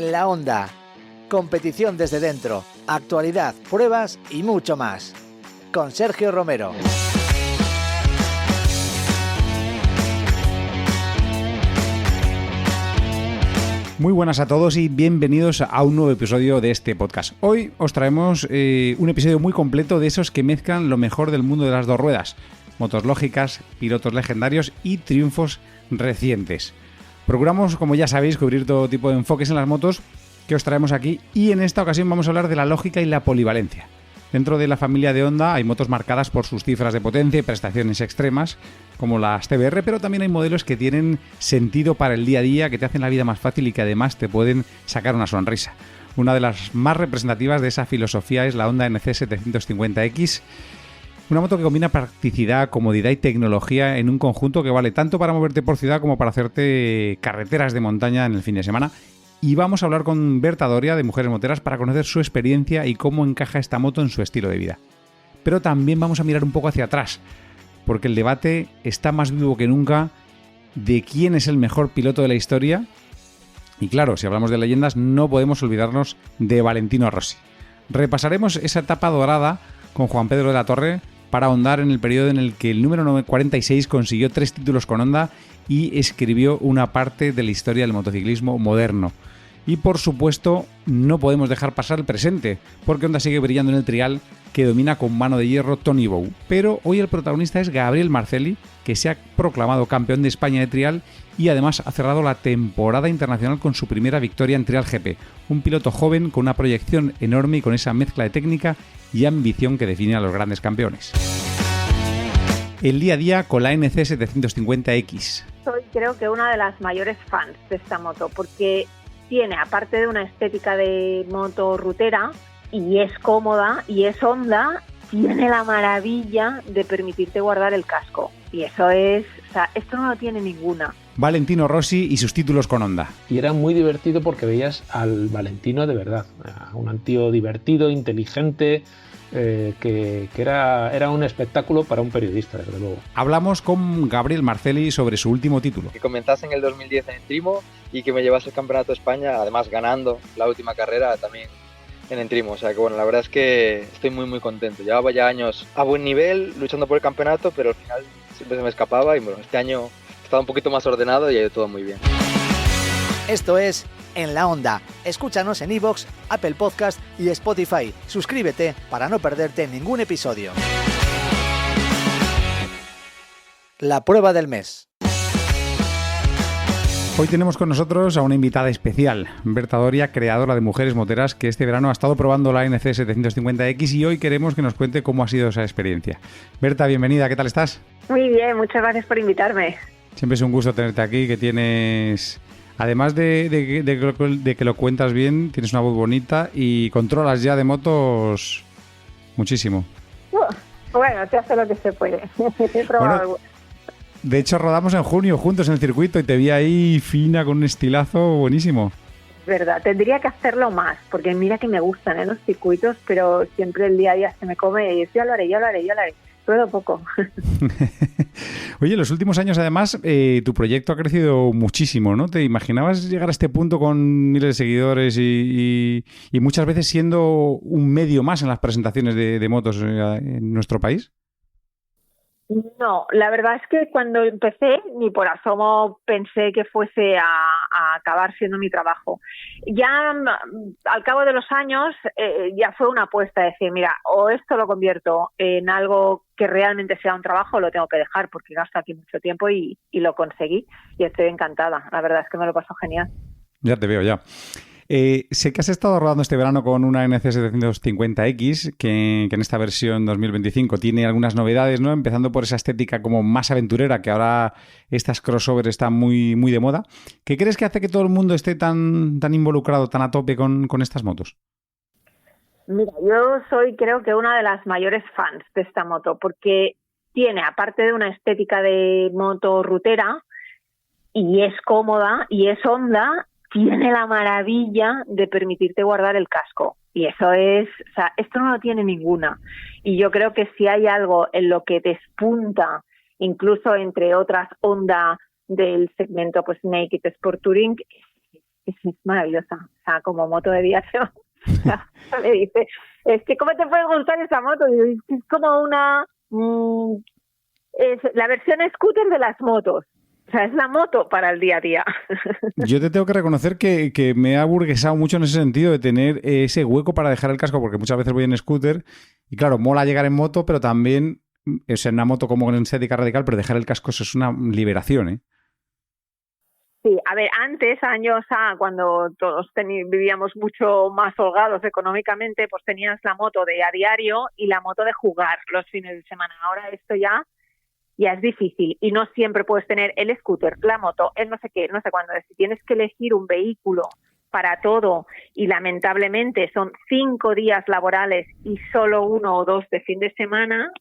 En la Onda. Competición desde dentro, actualidad, pruebas y mucho más. Con Sergio Romero. Muy buenas a todos y bienvenidos a un nuevo episodio de este podcast. Hoy os traemos un episodio muy completo de esos que mezclan lo mejor del mundo de las dos ruedas. Motos lógicas, pilotos legendarios y triunfos recientes. Procuramos, como ya sabéis, cubrir todo tipo de enfoques en las motos que os traemos aquí y en esta ocasión vamos a hablar de la lógica y la polivalencia. Dentro de la familia de Honda hay motos marcadas por sus cifras de potencia y prestaciones extremas, como las TBR, pero también hay modelos que tienen sentido para el día a día, que te hacen la vida más fácil y que además te pueden sacar una sonrisa. Una de las más representativas de esa filosofía es la Honda NC750X, una moto que combina practicidad, comodidad y tecnología en un conjunto que vale tanto para moverte por ciudad como para hacerte carreteras de montaña en el fin de semana. Y vamos a hablar con Berta Doria de Mujeres Moteras para conocer su experiencia y cómo encaja esta moto en su estilo de vida. Pero también vamos a mirar un poco hacia atrás, porque el debate está más vivo que nunca de quién es el mejor piloto de la historia. Y claro, si hablamos de leyendas, no podemos olvidarnos de Valentino Rossi. Repasaremos esa etapa dorada con Juan Pedro de la Torre para ahondar en el periodo en el que el número 46 consiguió 3 títulos con Honda y escribió una parte de la historia del motociclismo moderno. Y por supuesto, no podemos dejar pasar el presente, porque Honda sigue brillando en el trial que domina con mano de hierro Tony Bow. Pero hoy el protagonista es Gabriel Marcelli, que se ha proclamado campeón de España de trial y además ha cerrado la temporada internacional con su primera victoria en Trial GP. Un piloto joven con una proyección enorme y con esa mezcla de técnica y ambición que define a los grandes campeones. El día a día con la NC750X. Soy creo que una de las mayores fans de esta moto porque tiene, aparte de una estética de moto rutera, y es cómoda y es Honda, tiene la maravilla de permitirte guardar el casco. Y eso es, o sea, esto no lo tiene ninguna. Valentino Rossi y sus títulos con Honda. Y era muy divertido porque veías al Valentino de verdad, un tío divertido, inteligente, que era un espectáculo para un periodista, desde luego. Hablamos con Gabriel Marcelli sobre su último título. Que comenzase en el 2010 en Entrimo y que me llevase el Campeonato de España, además ganando la última carrera también en Entrimo. O sea que bueno, la verdad es que estoy muy contento. Llevaba ya años a buen nivel luchando por el campeonato, pero al final siempre se me escapaba y bueno, este año he estado un poquito más ordenado y ha ido todo muy bien. Esto es En la Onda. Escúchanos en iVoox, Apple Podcast y Spotify. Suscríbete para no perderte ningún episodio. La prueba del mes. Hoy tenemos con nosotros a una invitada especial, Berta Doria, creadora de Mujeres Moteras, que este verano ha estado probando la NC750X y hoy queremos que nos cuente cómo ha sido esa experiencia. Berta, bienvenida, ¿qué tal estás? Muy bien, muchas gracias por invitarme. Siempre es un gusto tenerte aquí, que tienes... Además de que lo cuentas bien, tienes una voz bonita y controlas ya de motos muchísimo. Bueno, se hace lo que se puede. Bueno, de hecho, rodamos en junio juntos en el circuito y te vi ahí fina con un estilazo buenísimo. Verdad, tendría que hacerlo más, porque mira que me gustan los circuitos, pero siempre el día a día se me come y yo lo haré. Ruedo poco. Oye, en los últimos años además tu proyecto ha crecido muchísimo, ¿no? ¿Te imaginabas llegar a este punto con miles de seguidores y muchas veces siendo un medio más en las presentaciones de motos en nuestro país? No, la verdad es que cuando empecé ni por asomo pensé que fuese a acabar siendo mi trabajo. Ya al cabo de los años ya fue una apuesta de decir, mira, o esto lo convierto en algo que realmente sea un trabajo, o lo tengo que dejar porque gasto aquí mucho tiempo y lo conseguí y estoy encantada. La verdad es que me lo paso genial. Ya te veo, ya. Sé que has estado rodando este verano con una NC750X que en esta versión 2025 tiene algunas novedades, ¿no? Empezando por esa estética como más aventurera, que ahora estas crossover están muy de moda. ¿Qué crees que hace que todo el mundo esté tan involucrado, tan a tope con estas motos? Mira, yo soy creo que una de las mayores fans de esta moto porque tiene, aparte de una estética de moto rutera, y es cómoda y es Honda, tiene la maravilla de permitirte guardar el casco. Y eso es, o sea, esto no lo tiene ninguna. Y yo creo que si hay algo en lo que despunta, incluso entre otras Honda del segmento pues Naked Sport Touring, es maravillosa. O sea, como moto de diario, me dice, es que ¿cómo te puede gustar esa moto? Y yo, es como una... es la versión scooter de las motos. O sea, es la moto para el día a día. Yo te tengo que reconocer que me ha aburguesado mucho en ese sentido de tener ese hueco para dejar el casco, porque muchas veces voy en scooter y claro, mola llegar en moto, pero también es en una moto como en estética radical, pero dejar el casco eso es una liberación, ¿eh? Sí, a ver, antes, años cuando todos vivíamos mucho más holgados económicamente, pues tenías la moto de a diario y la moto de jugar los fines de semana. Ahora esto ya es difícil y no siempre puedes tener el scooter, la moto, el no sé qué, no sé cuándo. Si tienes que elegir un vehículo para todo y lamentablemente son 5 días laborales y solo 1 o 2 de fin de semana,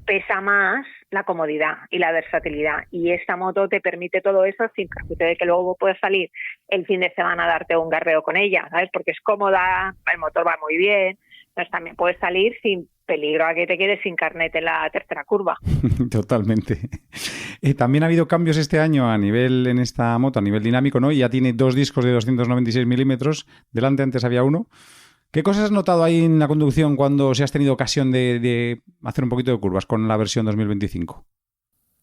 pesa más la comodidad y la versatilidad. Y esta moto te permite todo eso sin perjuicio de que luego puedes salir el fin de semana a darte un garreo con ella, ¿sabes? Porque es cómoda, el motor va muy bien. Entonces también puedes salir sin peligro a que te quedes sin carnet en la tercera curva. Totalmente. También ha habido cambios este año en esta moto, a nivel dinámico, ¿no? Y ya tiene 2 discos de 296 milímetros. Delante antes había uno. ¿Qué cosas has notado ahí en la conducción cuando si has tenido ocasión de hacer un poquito de curvas con la versión 2025?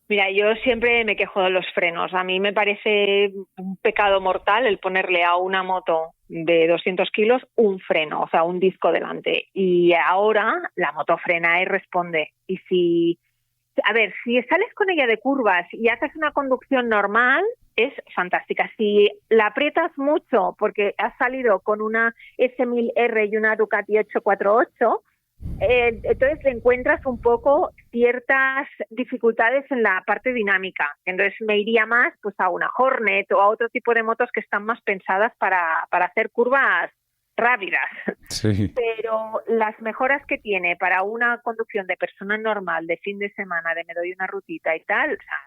Mira, yo siempre me quejo de los frenos. A mí me parece un pecado mortal el ponerle a una moto de 200 kilos un freno, o sea, un disco delante. Y ahora la moto frena y responde. Y si sales con ella de curvas y haces una conducción normal, es fantástica. Si la aprietas mucho porque has salido con una S1000R y una Ducati 848, entonces le encuentras un poco ciertas dificultades en la parte dinámica. Entonces me iría más pues a una Hornet o a otro tipo de motos que están más pensadas para hacer curvas rápidas. Sí. Pero las mejoras que tiene para una conducción de persona normal, de fin de semana, de me doy una rutita y tal, o sea,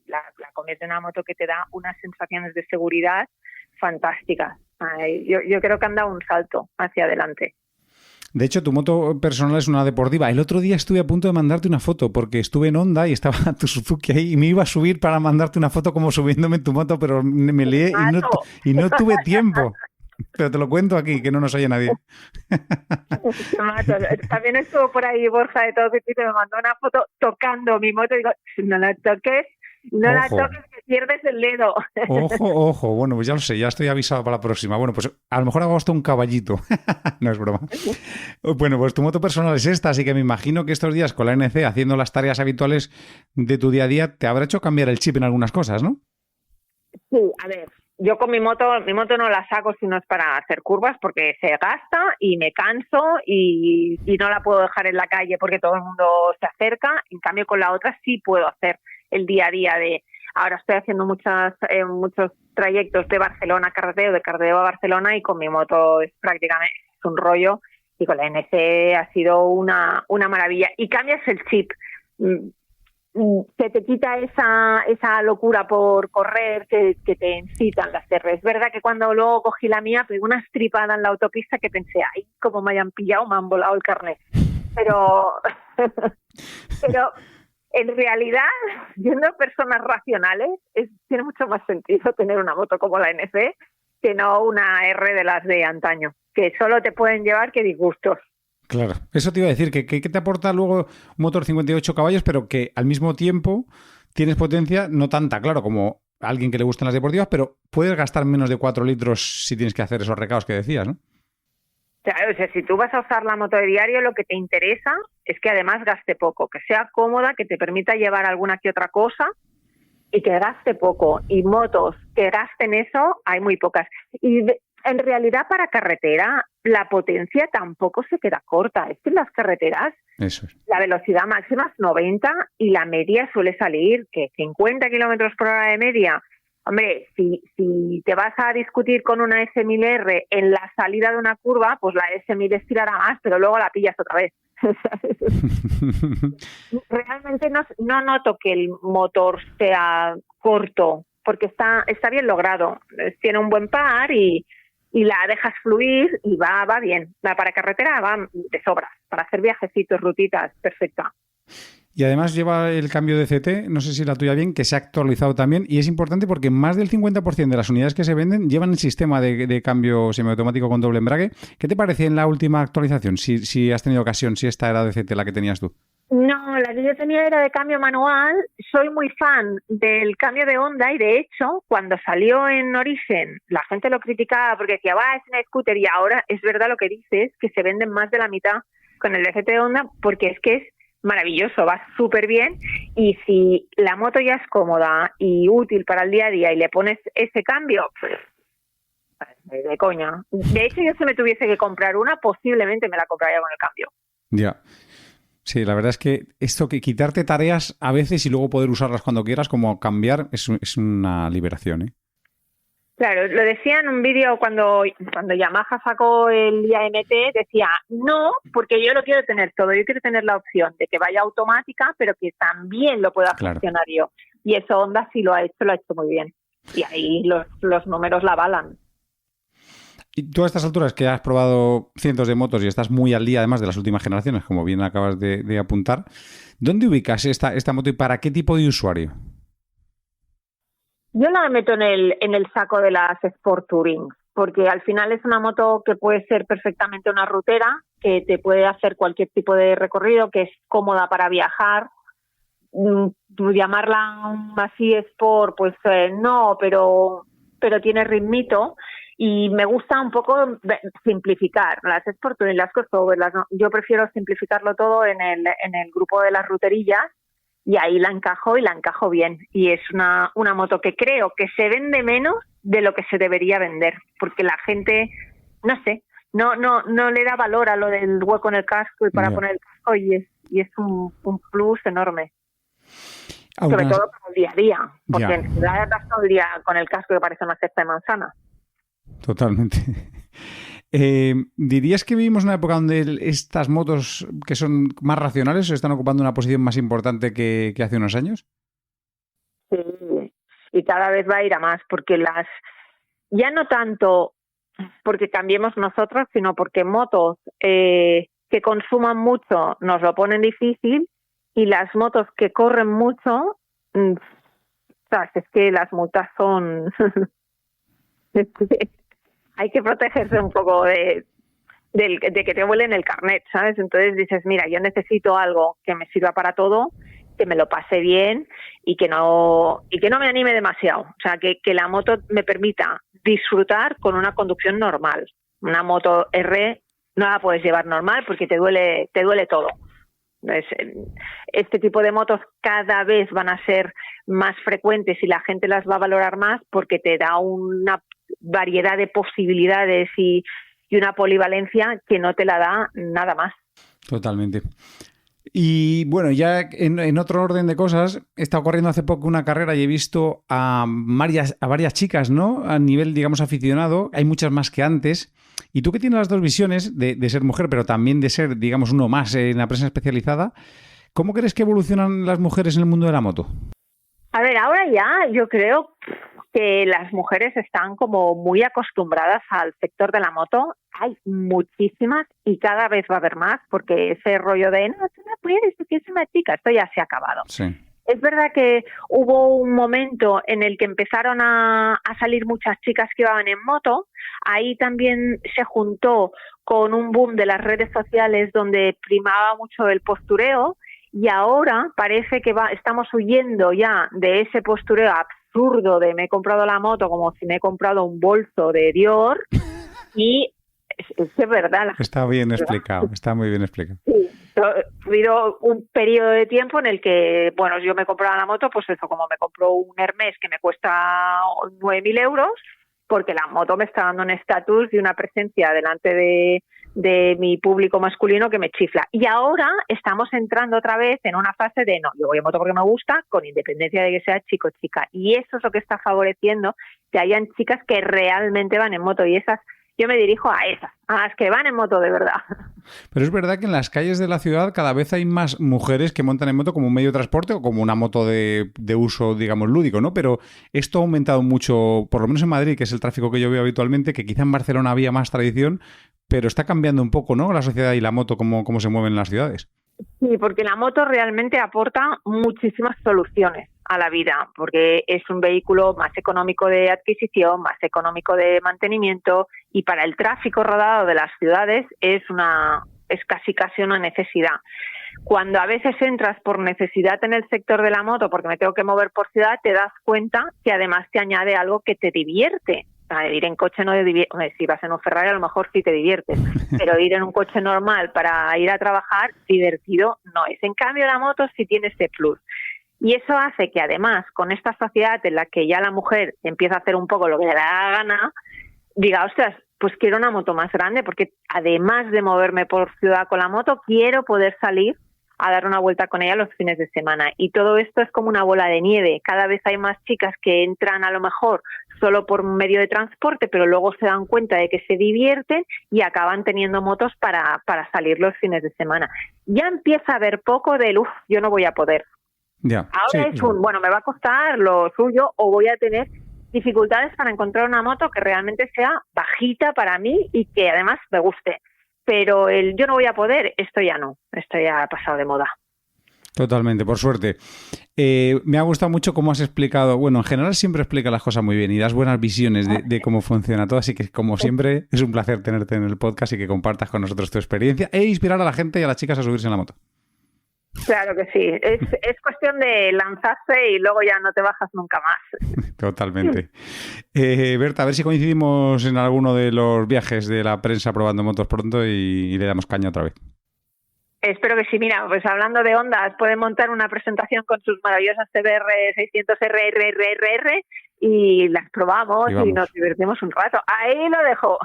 la convierte en una moto que te da unas sensaciones de seguridad fantásticas. Yo creo que han dado un salto hacia adelante. De hecho, tu moto personal es una deportiva. El otro día estuve a punto de mandarte una foto porque estuve en Honda y estaba tu Suzuki ahí y me iba a subir para mandarte una foto como subiéndome en tu moto, pero me lié y no tuve tiempo. Pero te lo cuento aquí, que no nos oye nadie. También estuvo por ahí Borja de Todo Tipo y me mandó una foto tocando mi moto y digo, no la toques, que pierdes el dedo. Ojo. Bueno, pues ya lo sé, ya estoy avisado para la próxima. Bueno, pues a lo mejor hago hasta un caballito. No es broma. Bueno, pues tu moto personal es esta, así que me imagino que estos días con la NC haciendo las tareas habituales de tu día a día te habrá hecho cambiar el chip en algunas cosas, ¿no? Sí, a ver. Yo con mi moto no la saco si no es para hacer curvas porque se gasta y me canso y no la puedo dejar en la calle porque todo el mundo se acerca. En cambio, con la otra sí puedo hacer el día a día ahora estoy haciendo muchos trayectos de Barcelona a Cardedeu, de Cardedeu a Barcelona y con mi moto es prácticamente un rollo y con la NC ha sido una maravilla. Y cambias el chip. Se te quita esa locura por correr que te incitan las R. Es verdad que cuando luego cogí la mía pegué una estripada en la autopista que pensé, ay, como me hayan pillado, me han volado el carnet. Pero en realidad, siendo personas racionales, tiene mucho más sentido tener una moto como la NC que no una R de las de antaño, que solo te pueden llevar que disgustos. Claro, eso te iba a decir, que te aporta luego un motor 58 caballos, pero que al mismo tiempo tienes potencia no tanta, claro, como a alguien que le gustan las deportivas, pero puedes gastar menos de 4 litros si tienes que hacer esos recados que decías, ¿no? Claro, o sea, si tú vas a usar la moto de diario, lo que te interesa es que además gaste poco, que sea cómoda, que te permita llevar alguna que otra cosa y que gaste poco. Y motos que gasten eso, hay muy pocas. Y en realidad para carretera la potencia tampoco se queda corta. Es que en las carreteras la velocidad máxima es 90 y la media suele salir que 50 kilómetros por hora de media. Hombre, si te vas a discutir con una S1000R en la salida de una curva, pues la S1000 estirará más, pero luego la pillas otra vez. Realmente no noto que el motor sea corto, porque está bien logrado. Tiene un buen par y la dejas fluir y va bien. Para carretera va de sobra. Para hacer viajecitos, rutitas, perfecta. Y además lleva el cambio de CT, no sé si la tuya bien, que se ha actualizado también. Y es importante porque más del 50% de las unidades que se venden llevan el sistema de cambio semiautomático con doble embrague. ¿Qué te parece en la última actualización? Si has tenido ocasión, si esta era de CT la que tenías tú. No, la que yo tenía era de cambio manual. Soy muy fan del cambio de Honda y de hecho, cuando salió en origen, la gente lo criticaba porque decía, va, es un scooter y ahora es verdad lo que dices, que se venden más de la mitad con el DCT de Honda porque es que es maravilloso, va súper bien y si la moto ya es cómoda y útil para el día a día y le pones ese cambio, pues de coña. De hecho, yo si me tuviese que comprar una, posiblemente me la compraría con el cambio. Ya. Sí, la verdad es que esto que quitarte tareas a veces y luego poder usarlas cuando quieras, como cambiar, es una liberación, ¿eh? Claro, lo decía en un vídeo cuando Yamaha sacó el IAMT, decía, no, porque yo lo quiero tener todo, yo quiero tener la opción de que vaya automática, pero que también lo pueda funcionar yo. Y eso Honda sí lo ha hecho muy bien. Y ahí los números la avalan. Y tú a estas alturas que has probado cientos de motos y estás muy al día además de las últimas generaciones, como bien acabas de apuntar, ¿dónde ubicas esta moto y para qué tipo de usuario? Yo la meto en el saco de las Sport Touring, porque al final es una moto que puede ser perfectamente una rutera, que te puede hacer cualquier tipo de recorrido, que es cómoda para viajar. Llamarla así Sport, pues no, pero tiene ritmito. Y me gusta un poco simplificar las Sport Touring, las crossover, yo prefiero simplificarlo todo en el grupo de las ruterillas y ahí la encajo bien. Y es una moto que creo que se vende menos de lo que se debería vender, porque la gente, no sé, no le da valor a lo del hueco en el casco y para poner el casco y es un plus enorme. Sobre todo para el día a día, porque en realidad estás todo el día con el casco que parece una cesta de manzana. Totalmente. ¿Dirías que vivimos una época donde estas motos que son más racionales están ocupando una posición más importante que hace unos años? Sí, y cada vez va a ir a más, porque ya no tanto porque cambiemos nosotros, sino porque motos que consuman mucho nos lo ponen difícil y las motos que corren mucho, ¿sabes? Es que las multas son... Hay que protegerse un poco de que te vuelen el carnet, ¿sabes? Entonces dices, mira, yo necesito algo que me sirva para todo, que me lo pase bien y que no me anime demasiado. O sea, que la moto me permita disfrutar con una conducción normal. Una moto R no la puedes llevar normal porque te duele todo. Este tipo de motos cada vez van a ser más frecuentes y la gente las va a valorar más porque te da una variedad de posibilidades y una polivalencia que no te la da nada más. Totalmente. Y bueno, ya en otro orden de cosas, he estado corriendo hace poco una carrera y he visto a varias chicas, ¿no? A nivel, digamos, aficionado. Hay muchas más que antes. Y tú que tienes las dos visiones de ser mujer, pero también de ser, digamos, uno más en la prensa especializada, ¿cómo crees que evolucionan las mujeres en el mundo de la moto? A ver, ahora ya yo creo que las mujeres están como muy acostumbradas al sector de la moto. Hay muchísimas y cada vez va a haber más porque ese rollo de no, tú no puedes, porque es una chica, esto ya se ha acabado. Sí. Es verdad que hubo un momento en el que empezaron a salir muchas chicas que iban en moto. Ahí también se juntó con un boom de las redes sociales donde primaba mucho el postureo y ahora parece que estamos huyendo ya de ese postureo absurdo de me he comprado la moto como si me he comprado un bolso de Dior y es verdad. Está bien explicado, está muy bien explicado. Sí, ha habido un periodo de tiempo en el que, bueno, yo me compraba la moto, pues eso, como me compro un Hermès que me cuesta 9.000 euros, porque la moto me está dando un estatus y una presencia delante de mi público masculino que me chifla. Y ahora estamos entrando otra vez en una fase de no, yo voy en moto porque me gusta, con independencia de que sea chico o chica. Y eso es lo que está favoreciendo que hayan chicas que realmente van en moto y esas. Yo me dirijo a esas, a las que van en moto de verdad. Pero es verdad que en las calles de la ciudad cada vez hay más mujeres que montan en moto como un medio de transporte o como una moto de uso, digamos, lúdico, ¿no? Pero esto ha aumentado mucho, por lo menos en Madrid, que es el tráfico que yo veo habitualmente, que quizá en Barcelona había más tradición, pero está cambiando un poco, ¿no? La sociedad y la moto, cómo se mueven en las ciudades. Sí, porque la moto realmente aporta muchísimas soluciones a la vida, porque es un vehículo más económico de adquisición, más económico de mantenimiento, y para el tráfico rodado de las ciudades es casi una necesidad. Cuando a veces entras por necesidad en el sector de la moto, porque me tengo que mover por ciudad, te das cuenta que además te añade algo que te divierte. Ir en coche no te divierte. Si vas en un Ferrari a lo mejor sí te diviertes, pero ir en un coche normal para ir a trabajar, divertido no es. En cambio, la moto sí tiene ese plus. Y eso hace que además, con esta sociedad en la que ya la mujer empieza a hacer un poco lo que le da la gana, diga, ostras, pues quiero una moto más grande, porque además de moverme por ciudad con la moto, quiero poder salir a dar una vuelta con ella los fines de semana. Y todo esto es como una bola de nieve. Cada vez hay más chicas que entran a lo mejor solo por medio de transporte, pero luego se dan cuenta de que se divierten y acaban teniendo motos para salir los fines de semana. Ya empieza a haber poco del, yo no voy a poder. Ya, Ahora sí, bueno, me va a costar lo suyo, o voy a tener dificultades para encontrar una moto que realmente sea bajita para mí y que además me guste. Pero yo no voy a poder, esto ya ha pasado de moda. Totalmente, por suerte. Me ha gustado mucho cómo has explicado. Bueno, en general siempre explicas las cosas muy bien y das buenas visiones de cómo funciona todo. Así que, como siempre, es un placer tenerte en el podcast y que compartas con nosotros tu experiencia e inspirar a la gente y a las chicas a subirse en la moto. Claro que sí. Es cuestión de lanzarse y luego ya no te bajas nunca más. Totalmente. Berta, a ver si coincidimos en alguno de los viajes de la prensa probando motos pronto y le damos caña otra vez. Espero que sí. Mira, pues hablando de Honda, pueden montar una presentación con sus maravillosas CBR 600 RRRR y las probamos y nos divertimos un rato. Ahí lo dejo.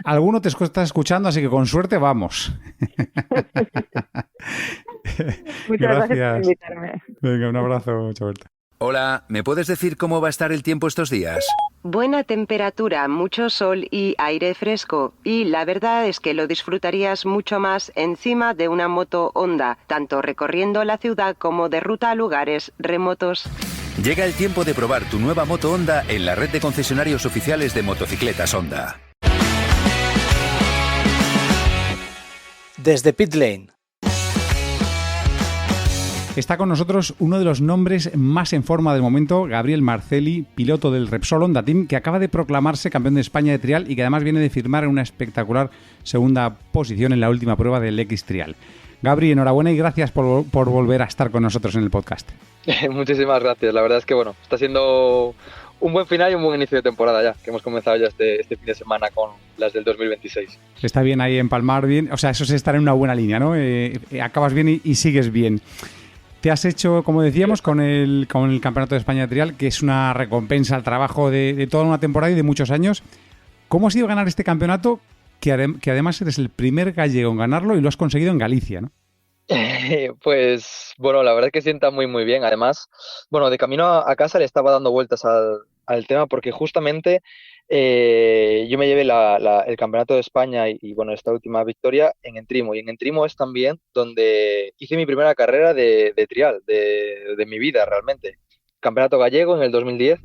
Alguno te está escuchando, así que con suerte vamos. Muchas gracias por invitarme. Venga, un abrazo, chao, Berta. Hola, ¿me puedes decir cómo va a estar el tiempo estos días? Buena temperatura, mucho sol y aire fresco. Y la verdad es que lo disfrutarías mucho más encima de una moto Honda, tanto recorriendo la ciudad como de ruta a lugares remotos. Llega el tiempo de probar tu nueva moto Honda en la red de concesionarios oficiales de motocicletas Honda. Desde Pit Lane. Está con nosotros uno de los nombres más en forma del momento, Gabriel Marcelli, piloto del Repsol Honda Team, que acaba de proclamarse campeón de España de trial y que además viene de firmar en una espectacular segunda posición en la última prueba del X-Trial. Gabri, enhorabuena y gracias por volver a estar con nosotros en el podcast. Muchísimas gracias. La verdad es que está siendo un buen final y un buen inicio de temporada ya, que hemos comenzado ya este fin de semana con las del 2026. Está bien ahí empalmar bien, o sea, eso es estar en una buena línea, ¿no? Acabas bien y sigues bien. Te has hecho, como decíamos, con el Campeonato de España de Trial, que es una recompensa al trabajo de toda una temporada y de muchos años. ¿Cómo ha sido ganar este campeonato? Que además eres el primer gallego en ganarlo y lo has conseguido en Galicia, ¿no? Pues bueno, la verdad es que sienta muy muy bien. Además, bueno, de camino a casa le estaba dando vueltas al tema porque justamente yo me llevé el Campeonato de España y bueno, esta última victoria en Entrimo. Y en Entrimo es también donde hice mi primera carrera de trial de mi vida realmente. Campeonato gallego en el 2010.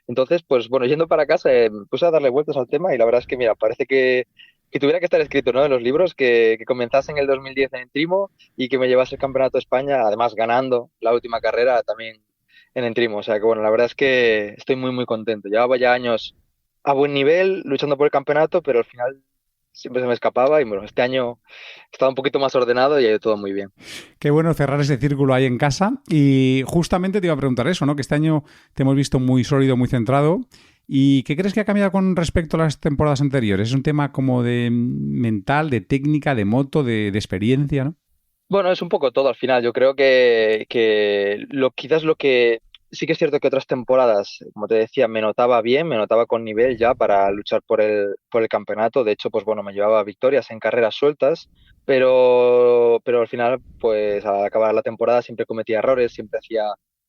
Entonces, pues bueno, yendo para casa me puse a darle vueltas al tema y la verdad es que, mira, parece que tuviera que estar escrito, ¿no?, en los libros, que comenzase en el 2010 en Entrimo y que me llevase el Campeonato de España, además ganando la última carrera también en Entrimo. O sea que bueno, la verdad es que estoy muy muy contento. Llevaba ya años a buen nivel luchando por el campeonato, pero al final siempre se me escapaba y bueno, este año estaba un poquito más ordenado y ha ido todo muy bien. Qué bueno cerrar ese círculo ahí en casa y justamente te iba a preguntar eso, ¿no? Que este año te hemos visto muy sólido, muy centrado. ¿Y qué crees que ha cambiado con respecto a las temporadas anteriores? ¿Es un tema como de mental, de técnica, de moto, de experiencia, no? Bueno, es un poco todo al final. Yo creo que quizás lo que sí que es cierto que otras temporadas, como te decía, me notaba bien, me notaba con nivel ya para luchar por el campeonato. De hecho, pues bueno, me llevaba victorias en carreras sueltas, pero al final, pues al acabar la temporada siempre cometía errores, siempre hacía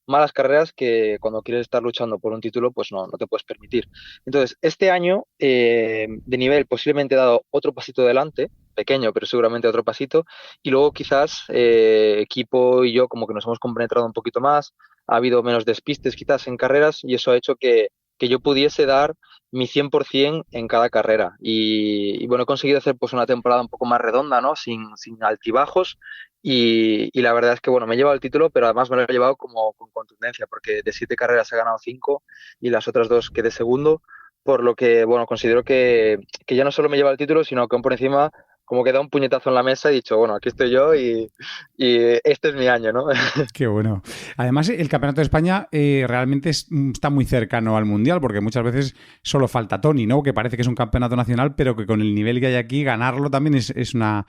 malas carreras que cuando quieres estar luchando por un título, pues no te puedes permitir. Entonces, este año de nivel posiblemente he dado otro pasito adelante, pequeño, pero seguramente otro pasito, y luego quizás equipo y yo como que nos hemos compenetrado un poquito más, ha habido menos despistes quizás en carreras y eso ha hecho que yo pudiese dar mi 100% en cada carrera y bueno, he conseguido hacer pues una temporada un poco más redonda, ¿no? Sin altibajos y la verdad es que, bueno, me he llevado el título, pero además me lo he llevado como con contundencia, porque de 7 carreras he ganado 5 y las otras 2 quedé segundo, por lo que, bueno, considero que ya no solo me lleva el título, sino que aún por encima como que he dado un puñetazo en la mesa y he dicho, bueno, aquí estoy yo y este es mi año, ¿no? Qué bueno. Además, el Campeonato de España realmente está muy cercano al Mundial, porque muchas veces solo falta Tony, ¿no? Que parece que es un campeonato nacional, pero que con el nivel que hay aquí, ganarlo también es una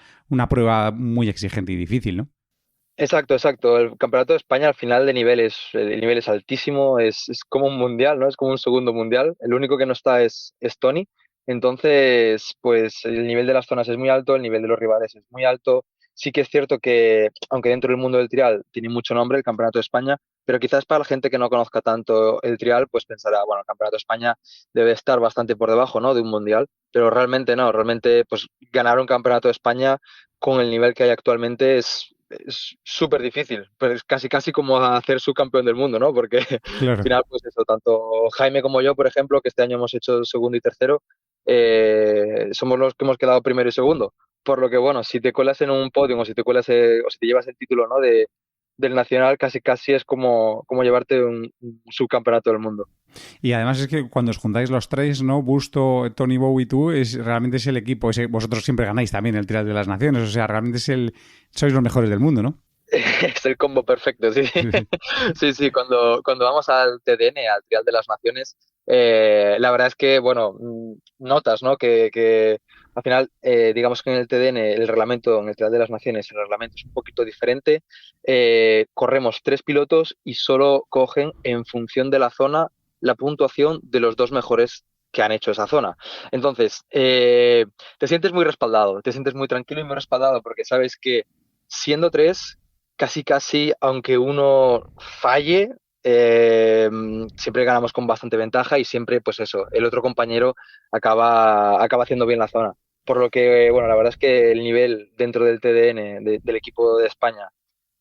prueba muy exigente y difícil, ¿no? Exacto, exacto. El Campeonato de España al final el nivel es altísimo, es como un mundial, ¿no? Es como un segundo mundial. El único que no está es Tony. Entonces, pues el nivel de las zonas es muy alto, el nivel de los rivales es muy alto. Sí que es cierto que, aunque dentro del mundo del trial tiene mucho nombre el Campeonato de España, pero quizás para la gente que no conozca tanto el trial, pues pensará, bueno, el Campeonato de España debe estar bastante por debajo, ¿no? De un mundial, pero realmente no, realmente pues ganar un Campeonato de España con el nivel que hay actualmente es súper difícil, pues es casi como hacer subcampeón del mundo, ¿no? Porque al Claro. final, pues eso, tanto Jaime como yo, por ejemplo, que este año hemos hecho segundo y tercero, somos los que hemos quedado primero y segundo. Por lo que, bueno, si te cuelas en un podium o si te cuelas o si te llevas el título, ¿no? Del nacional, casi es como llevarte un subcampeonato del mundo. Y además es que cuando os juntáis los tres, ¿no? Busto, Tony Bow y tú, realmente es el equipo. Vosotros siempre ganáis también el Trial de las Naciones. O sea, realmente sois los mejores del mundo, ¿no? Es el combo perfecto, sí. Sí, sí. Sí, sí, cuando vamos al TDN, al Trial de las Naciones, la verdad es que, bueno, notas, ¿no? Que al final, digamos que en el TDN, el reglamento, en el Trial de las Naciones, el reglamento es un poquito diferente. Corremos 3 pilotos y solo cogen en función de la zona la puntuación de los 2 mejores que han hecho esa zona. Entonces, te sientes muy respaldado, te sientes muy tranquilo y muy respaldado porque sabes que siendo 3 casi, aunque uno falle, siempre ganamos con bastante ventaja y siempre, pues eso, el otro compañero acaba haciendo bien la zona. Por lo que, bueno, la verdad es que el nivel dentro del TDN del equipo de España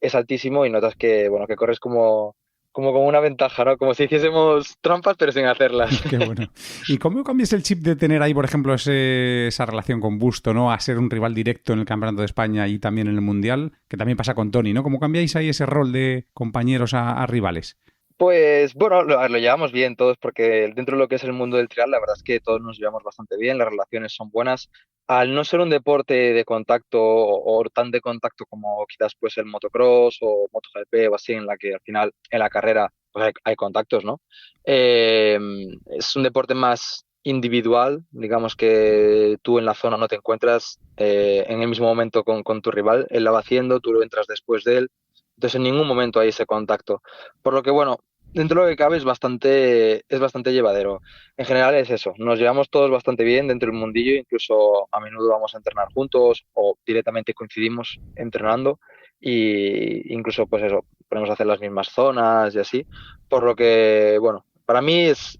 es altísimo y notas que, bueno, que corres como con una ventaja, ¿no? Como si hiciésemos trampas pero sin hacerlas. Qué bueno. ¿Y cómo cambias el chip de tener ahí, por ejemplo, esa relación con Busto, ¿no? A ser un rival directo en el Campeonato de España y también en el Mundial, que también pasa con Tony, ¿no? ¿Cómo cambiáis ahí ese rol de compañeros a rivales? Pues bueno, lo llevamos bien todos porque dentro de lo que es el mundo del trial, la verdad es que todos nos llevamos bastante bien, las relaciones son buenas. Al no ser un deporte de contacto o tan de contacto como quizás pues el motocross o MotoGP o así, en la que al final en la carrera pues hay contactos, ¿no? Eh, es un deporte más individual, digamos que tú en la zona no te encuentras en el mismo momento con tu rival, él la va haciendo, tú lo entras después de él, entonces en ningún momento hay ese contacto. Por lo que, bueno, dentro de lo que cabe es bastante llevadero. En general es eso, nos llevamos todos bastante bien dentro del mundillo, incluso a menudo vamos a entrenar juntos o directamente coincidimos entrenando y incluso pues eso, podemos hacer las mismas zonas y así. Por lo que, bueno, para mí es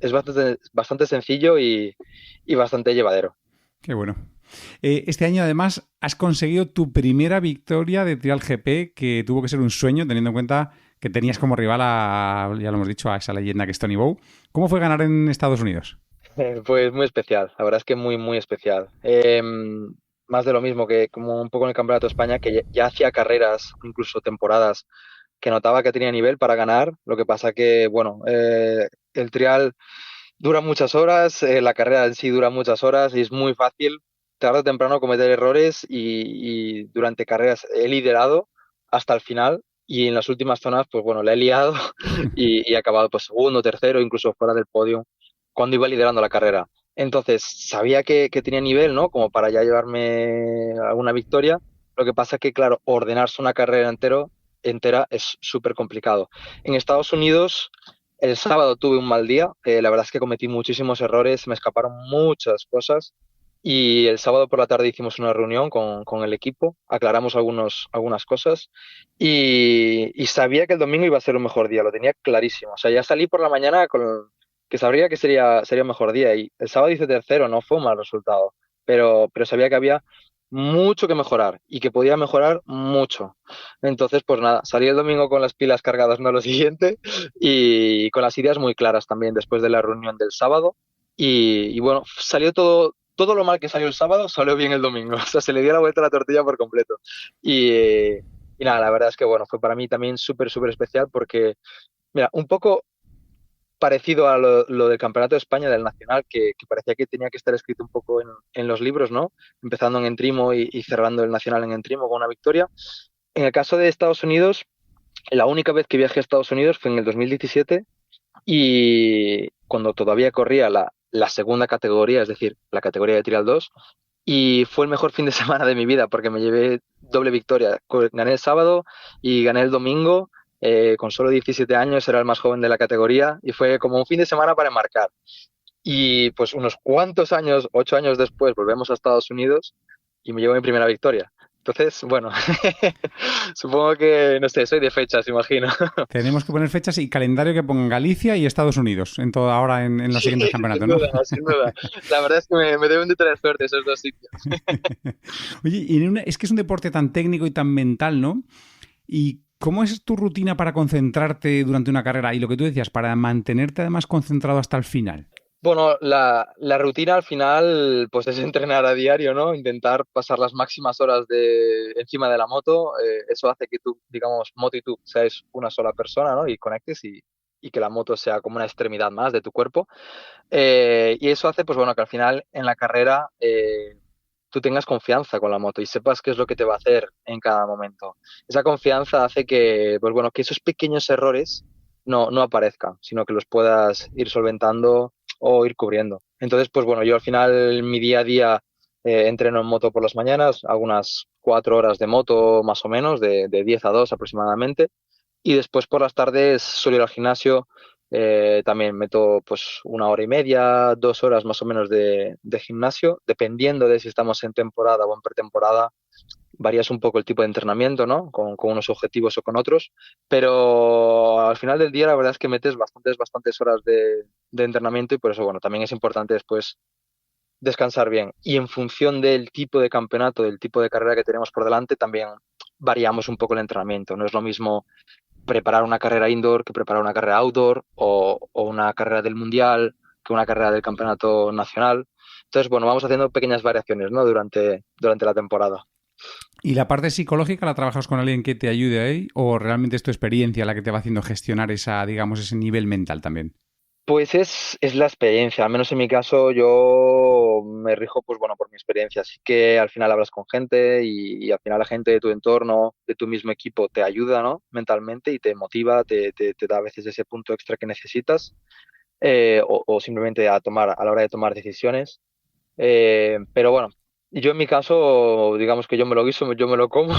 bastante sencillo y bastante llevadero. Qué bueno. Este año, además, has conseguido tu primera victoria de Trial GP, que tuvo que ser un sueño, teniendo en cuenta que tenías como rival ya lo hemos dicho, a esa leyenda que es Tony Bow. ¿Cómo fue ganar en Estados Unidos? Pues muy especial, la verdad es que muy, muy especial. Más de lo mismo que como un poco en el Campeonato de España, que ya hacía carreras, incluso temporadas, que notaba que tenía nivel para ganar. Lo que pasa que, bueno, el trial dura muchas horas, la carrera en sí dura muchas horas y es muy fácil tarde o temprano cometer errores y durante carreras he liderado hasta el final y en las últimas zonas, pues bueno, la he liado y he acabado pues segundo, tercero, incluso fuera del podio cuando iba liderando la carrera. Entonces, sabía que tenía nivel, ¿no? Como para ya llevarme alguna victoria. Lo que pasa que, claro, ordenarse una carrera entera es súper complicado. En Estados Unidos, el sábado tuve un mal día. La verdad es que cometí muchísimos errores, me escaparon muchas cosas. Y el sábado por la tarde hicimos una reunión con el equipo, aclaramos algunas cosas y sabía que el domingo iba a ser un mejor día, lo tenía clarísimo. O sea, ya salí por la mañana con que sabría que sería un mejor día y el sábado hice tercero, no fue un mal resultado, pero sabía que había mucho que mejorar y que podía mejorar mucho. Entonces, pues nada, salí el domingo con las pilas cargadas, no lo siguiente, y con las ideas muy claras también después de la reunión del sábado. Y bueno, salió todo lo mal que salió el sábado, salió bien el domingo. O sea, se le dio la vuelta a la tortilla por completo. Y nada, la verdad es que bueno, fue para mí también súper, súper especial porque, mira, un poco parecido a lo del Campeonato de España del Nacional, que parecía que tenía que estar escrito un poco en los libros, ¿no? Empezando en Entrimo y cerrando el Nacional en Entrimo con una victoria. En el caso de Estados Unidos, la única vez que viajé a Estados Unidos fue en el 2017 y cuando todavía corría la segunda categoría, es decir, la categoría de Trial 2, y fue el mejor fin de semana de mi vida porque me llevé doble victoria. Gané el sábado y gané el domingo. Con solo 17 años era el más joven de la categoría y fue como un fin de semana para enmarcar. Y pues unos cuantos años, 8 años después, volvemos a Estados Unidos y me llevo mi primera victoria. Entonces, bueno, supongo que, no sé, soy de fechas, imagino. Tenemos que poner fechas y calendario que pongan Galicia y Estados Unidos ahora en los siguientes campeonatos, ¿no? Sin duda, sin duda. La verdad es que me deben de tener suerte esos dos sitios. Oye, es que es un deporte tan técnico y tan mental, ¿no? ¿Y cómo es tu rutina para concentrarte durante una carrera? Y lo que tú decías, para mantenerte además concentrado hasta el final. Bueno, la rutina al final pues es entrenar a diario, ¿no? Intentar pasar las máximas horas encima de la moto. Eso hace que tú, digamos, moto y tú seáis una sola persona, ¿no? Y conectes y que la moto sea como una extremidad más de tu cuerpo. Y eso hace, pues bueno, que al final en la carrera tú tengas confianza con la moto y sepas qué es lo que te va a hacer en cada momento. Esa confianza hace que, pues bueno, que esos pequeños errores no aparezcan, sino que los puedas ir solventando o ir cubriendo. Entonces, pues bueno, yo al final mi día a día entreno en moto por las mañanas, hago unas 4 horas de moto más o menos, de 10 a 2 aproximadamente, y después por las tardes suelo ir al gimnasio, también meto pues 1 hora y media, 2 horas más o menos de gimnasio, dependiendo de si estamos en temporada o en pretemporada. Varías un poco el tipo de entrenamiento, ¿no? Con unos objetivos o con otros, pero al final del día la verdad es que metes bastantes horas de entrenamiento y por eso, bueno, también es importante después descansar bien. Y en función del tipo de campeonato, del tipo de carrera que tenemos por delante, también variamos un poco el entrenamiento. No es lo mismo preparar una carrera indoor que preparar una carrera outdoor o una carrera del mundial que una carrera del campeonato nacional. Entonces, bueno, vamos haciendo pequeñas variaciones, ¿no? durante la temporada. ¿Y la parte psicológica la trabajas con alguien que te ayude ahí o realmente es tu experiencia la que te va haciendo gestionar ese nivel mental también? Pues es la experiencia, al menos en mi caso yo me rijo pues bueno por mi experiencia, así que al final hablas con gente y al final la gente de tu entorno, de tu mismo equipo te ayuda, ¿no? Mentalmente y te motiva, te da a veces ese punto extra que necesitas o simplemente a la hora de tomar decisiones. Pero bueno, yo en mi caso, digamos que yo me lo guiso, yo me lo como,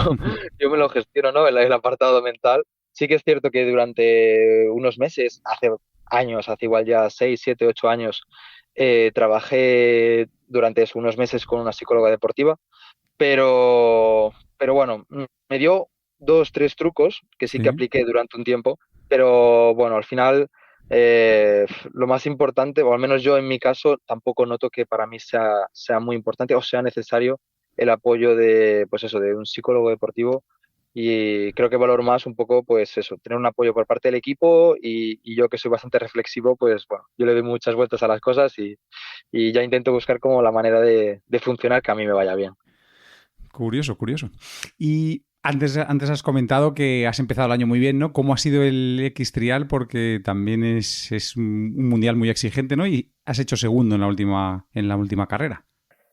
yo me lo gestiono, ¿no? El apartado mental. Sí que es cierto que durante unos meses, hace años, hace igual ya 6, 7, 8 años, trabajé durante unos meses con una psicóloga deportiva, pero bueno, me dio 2, 3 trucos que sí que Sí. apliqué durante un tiempo, pero bueno, al final lo más importante, o al menos yo en mi caso, tampoco noto que para mí sea muy importante o sea necesario el apoyo pues eso, de un psicólogo deportivo y creo que valoro más un poco, pues eso, tener un apoyo por parte del equipo y yo que soy bastante reflexivo, pues bueno, yo le doy muchas vueltas a las cosas y ya intento buscar como la manera de funcionar que a mí me vaya bien. Curioso, curioso. Y antes has comentado que has empezado el año muy bien, ¿no? ¿Cómo ha sido el X-Trial? Porque también es un mundial muy exigente, ¿no? Y has hecho segundo en la última carrera.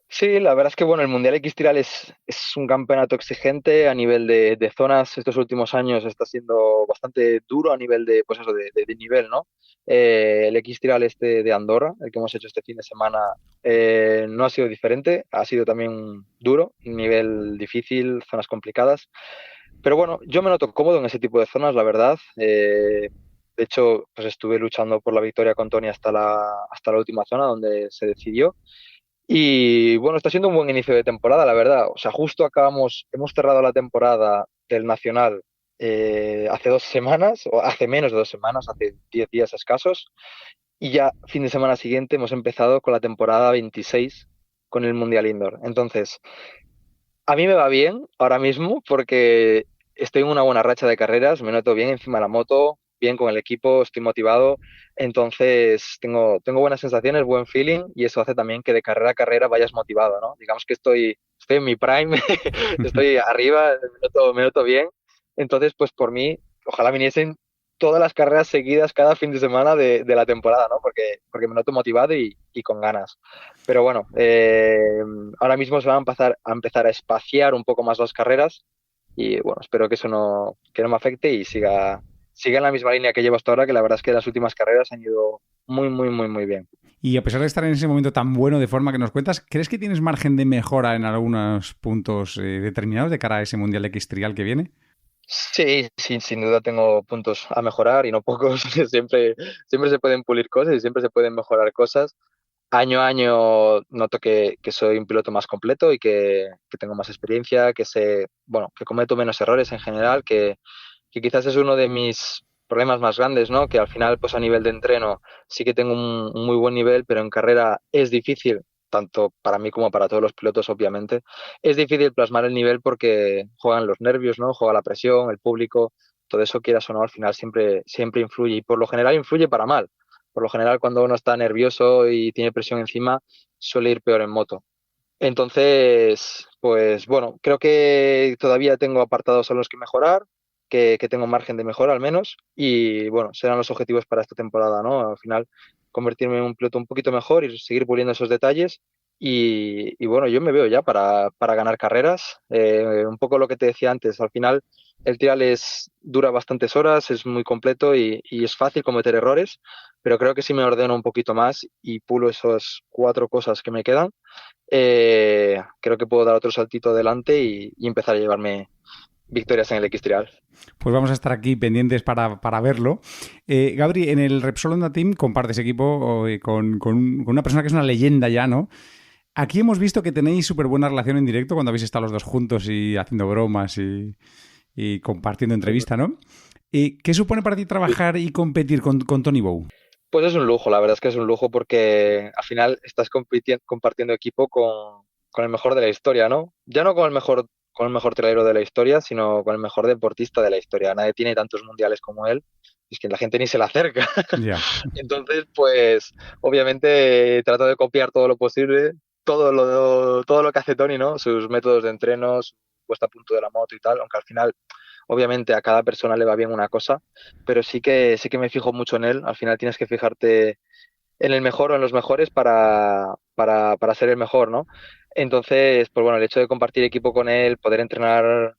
Sí, la verdad es que bueno, el Mundial X-Trial es un campeonato exigente a nivel de zonas. Estos últimos años está siendo bastante duro a nivel de, pues eso, de nivel, ¿no? El X-Trial este de Andorra, el que hemos hecho este fin de semana, no ha sido diferente, ha sido también duro, un nivel difícil, zonas complicadas. Pero bueno, yo me noto cómodo en ese tipo de zonas, la verdad. De hecho, pues estuve luchando por la victoria con Tony hasta la última zona donde se decidió. Y bueno, está siendo un buen inicio de temporada, la verdad. O sea, justo hemos cerrado la temporada del Nacional hace 2 semanas, o hace menos de 2 semanas, hace 10 días escasos. Y ya fin de semana siguiente hemos empezado con la temporada 26 con el Mundial Indoor. Entonces, a mí me va bien ahora mismo porque estoy en una buena racha de carreras, me noto bien encima de la moto, bien con el equipo, estoy motivado, entonces tengo buenas sensaciones, buen feeling y eso hace también que de carrera a carrera vayas motivado, ¿no? Digamos que estoy en mi prime, estoy arriba, me noto bien Entonces, pues por mí, ojalá viniesen todas las carreras seguidas cada fin de semana de la temporada, ¿no? Porque me noto motivado y con ganas. Pero bueno, ahora mismo se van a empezar a espaciar un poco más las carreras y bueno, espero que no me afecte y siga en la misma línea que llevo hasta ahora, que la verdad es que las últimas carreras han ido muy, muy, muy, muy bien. Y a pesar de estar en ese momento tan bueno de forma que nos cuentas, ¿crees que tienes margen de mejora en algunos puntos determinados de cara a ese Mundial X Trial que viene? Sí, sí, sin duda tengo puntos a mejorar y no pocos. Siempre se pueden pulir cosas y siempre se pueden mejorar cosas. Año a año noto que soy un piloto más completo y que tengo más experiencia, que sé, bueno, que cometo menos errores en general, que quizás es uno de mis problemas más grandes, ¿no? Que al final, pues a nivel de entreno sí que tengo un muy buen nivel, pero en carrera es difícil, tanto para mí como para todos los pilotos, obviamente, es difícil plasmar el nivel porque juegan los nervios, ¿no? Juega la presión, el público, todo eso, quieras o no, al final siempre influye y por lo general influye para mal. Por lo general, cuando uno está nervioso y tiene presión encima, suele ir peor en moto. Entonces, pues bueno, creo que todavía tengo apartados a los que mejorar, que tengo margen de mejora al menos, y bueno, serán los objetivos para esta temporada, ¿no? Al final, convertirme en un piloto un poquito mejor y seguir puliendo esos detalles. Y bueno, yo me veo ya para ganar carreras. Un poco lo que te decía antes, al final el trial dura bastantes horas, es muy completo y es fácil cometer errores, pero creo que si me ordeno un poquito más y pulo esas 4 cosas que me quedan, creo que puedo dar otro saltito adelante y empezar a llevarme victorias en el X-Trial. Pues vamos a estar aquí pendientes para verlo. Gabri, en el Repsol Honda Team compartes equipo con una persona que es una leyenda ya, ¿no? Aquí hemos visto que tenéis súper buena relación en directo cuando habéis estado los dos juntos y haciendo bromas y compartiendo entrevista, ¿no? ¿Qué supone para ti trabajar y competir con Tony Bow? Pues es un lujo, la verdad es que es un lujo porque al final estás compartiendo equipo con el mejor de la historia, ¿no? Ya no con el mejor trailero de la historia, sino con el mejor deportista de la historia. Nadie tiene tantos mundiales como él, es que la gente ni se le acerca. Yeah. Entonces, pues obviamente trato de copiar todo lo posible, todo lo que hace Tony, ¿no? Sus métodos de entreno, su puesta a punto de la moto y tal, aunque al final obviamente a cada persona le va bien una cosa, pero sí que me fijo mucho en él. Al final tienes que fijarte en el mejor o en los mejores para ser el mejor, ¿no? Entonces, pues bueno, el hecho de compartir equipo con él, poder entrenar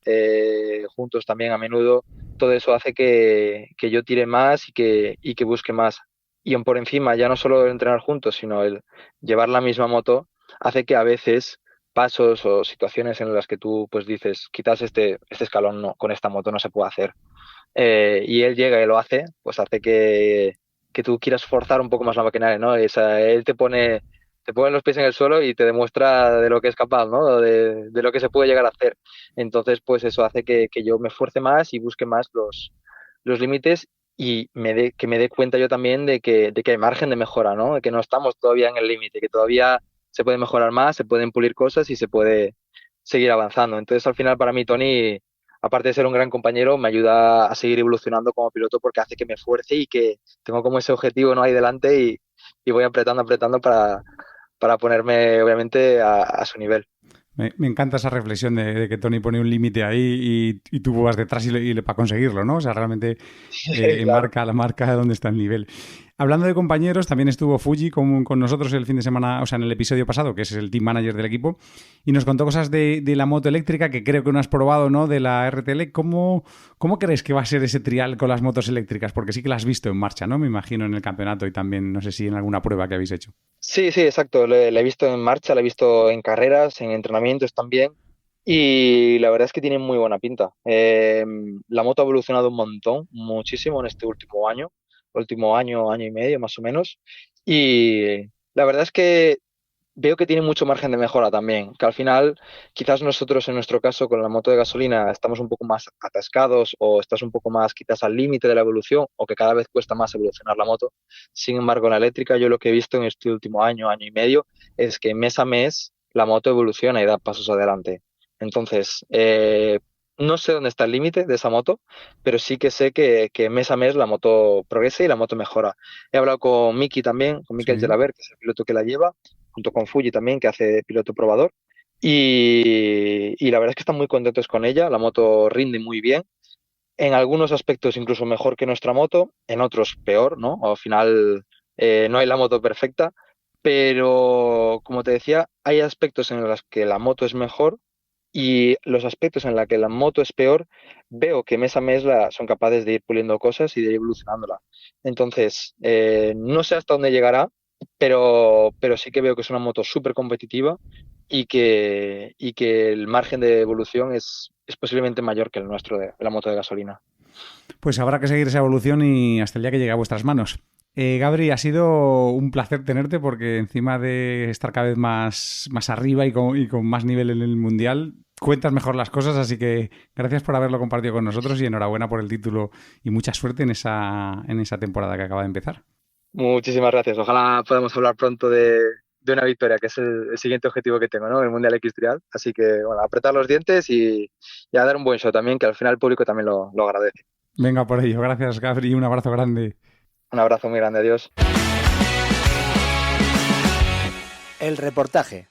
juntos también a menudo, todo eso hace que yo tire más y que busque más. Y aun por encima, ya no solo el entrenar juntos, sino el llevar la misma moto, hace que a veces pasos o situaciones en las que tú pues dices, quizás este escalón no, con esta moto no se puede hacer. Y él llega y lo hace, pues hace que tú quieras forzar un poco más la maquinaria, ¿no? Él te pone los pies en el suelo y te demuestra de lo que es capaz, ¿no? De lo que se puede llegar a hacer. Entonces, pues eso hace que yo me esfuerce más y busque más los límites y que me dé cuenta yo también de que hay margen de mejora, ¿no? De que no estamos todavía en el límite, que todavía se puede mejorar más, se pueden pulir cosas y se puede seguir avanzando. Entonces, al final, para mí, Tony, aparte de ser un gran compañero, me ayuda a seguir evolucionando como piloto porque hace que me esfuerce y que tengo como ese objetivo, ¿no? Ahí delante y voy apretando para ponerme, obviamente, a su nivel. Me encanta esa reflexión de que Tony pone un límite ahí y tú vas detrás y para conseguirlo, ¿no? O sea, realmente Claro. marca dónde está el nivel. Hablando de compañeros, también estuvo Fuji con nosotros el fin de semana, o sea, en el episodio pasado, que es el team manager del equipo, y nos contó cosas de la moto eléctrica que creo que no has probado, ¿no? De la RTL. ¿Cómo crees que va a ser ese trial con las motos eléctricas? Porque sí que las has visto en marcha, ¿no? Me imagino en el campeonato y también, no sé si en alguna prueba que habéis hecho. Sí, sí, exacto. La he visto en marcha, la he visto en carreras, en entrenamientos también. Y la verdad es que tiene muy buena pinta. La moto ha evolucionado un montón, muchísimo en este último año, año y medio más o menos. Y la verdad es que veo que tiene mucho margen de mejora también, que al final quizás nosotros en nuestro caso con la moto de gasolina estamos un poco más atascados o estás un poco más quizás al límite de la evolución o que cada vez cuesta más evolucionar la moto. Sin embargo, en la eléctrica yo lo que he visto en este último año, año y medio, es que mes a mes la moto evoluciona y da pasos adelante. Entonces, no sé dónde está el límite de esa moto, pero sí que sé que mes a mes la moto progresa y la moto mejora. He hablado con Miki también, con Mikel Sí. Gelaber, que es el piloto que la lleva, junto con Fuji también, que hace piloto probador. Y la verdad es que están muy contentos con ella, la moto rinde muy bien en algunos aspectos incluso mejor que nuestra moto, en otros peor, ¿no? Al final no hay la moto perfecta, pero como te decía, hay aspectos en los que la moto es mejor y los aspectos en los que la moto es peor, veo que mes a mes son capaces de ir puliendo cosas y de ir evolucionándola. Entonces, no sé hasta dónde llegará, pero sí que veo que es una moto súper competitiva y que el margen de evolución es posiblemente mayor que el nuestro de la moto de gasolina. Pues habrá que seguir esa evolución y hasta el día que llegue a vuestras manos. Gabri, ha sido un placer tenerte porque encima de estar cada vez más arriba y con más nivel en el Mundial, cuentas mejor las cosas, así que gracias por haberlo compartido con nosotros y enhorabuena por el título y mucha suerte en esa temporada que acaba de empezar. Muchísimas gracias. Ojalá podamos hablar pronto de una victoria, que es el siguiente objetivo que tengo, ¿no? El Mundial X Trial. Así que, bueno, apretar los dientes y a dar un buen show también, que al final el público también lo agradece. Venga por ello. Gracias, Gabri. Un abrazo grande. Un abrazo muy grande. Adiós. El reportaje.